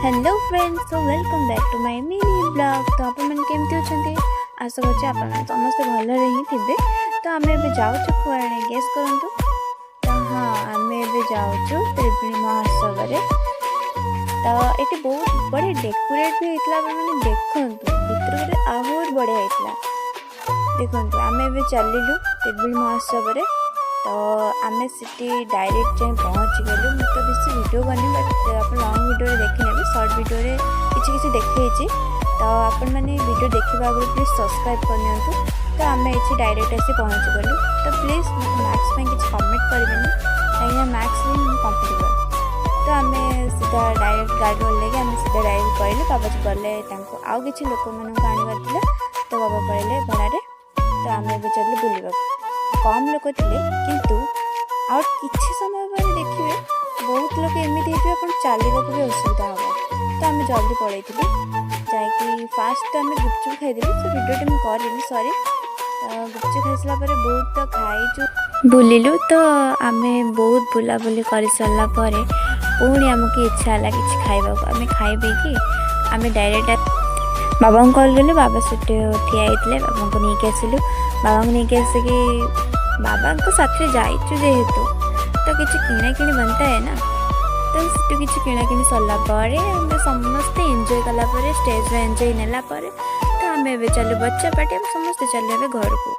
Hello friends, so welcome back to my mini blog. तो आप मैंने केमती अच्छे आशा करछे आप समस्त भल ही थे। तो आम ए जाऊँ कुआड़े गेस करूँ। तो हाँ, आम ए जाऊँ त्रिवेणी महोत्सव। तो ये बहुत बढ़िया डेकोरेट भी होता मैंने देखूँ भर आहर बढ़िया होता। देखो आम ए चलू त्रिवेणी महोत्सव। तो आम से डायरेक्ट जाए पहुँची गलु। मुझे तो बेस वीडियो बनी बट आप लंग वीडियो देखने भी सर्ट वीडियो किसी देखी। तो आपण मैंने वीडियो देखा आगे प्लीज सब्सक्राइब करनी। तो आम ये डायरेक्ट आसी पहुँची गलु। तो प्लीज मैथ्स में किसी कमेंट करेंगे कहीं मैथ्स भी कंप्लीट। तो आम सीधा डायरेक्ट गाड़ी लेके आम सीधा डायरेक्ट पड़े। बाबा जी गले आउ कि लोक मानक आने। तो बाबा पड़े भड़े। तो आम ए चलू बुलवा। कम लोक थे किंतु और किसी समय पर देखिए बहुत लोग एमती आप चलने भी असुविधा हम। तो आम जल्दी पड़े जा फास्ट तो आम गुपचुप खाई। से वीडियो मुझे करी सॉरी। गुपचुप खाई सारा बहुत खाई बुलिलु। तो आम बहुत बुलाबुली कर सारा पुणी आमको इच्छा है कि खावा आम खाई आम डायरेक्ट बाबा को कॉल कलु। बाबा से ठिया होते बाबा को नहीं आसिलु। बाबा को नहीं आसिक बाबा साथ जाइचु जेहेतु तो किसी किणा कि बनता है ना। तो किसी किणा कि सरला समस्ते एंजॉय कला स्टेज एंजॉय नेला। तो आम चलु बच्चा पार्टी समस्ते चलु घर को।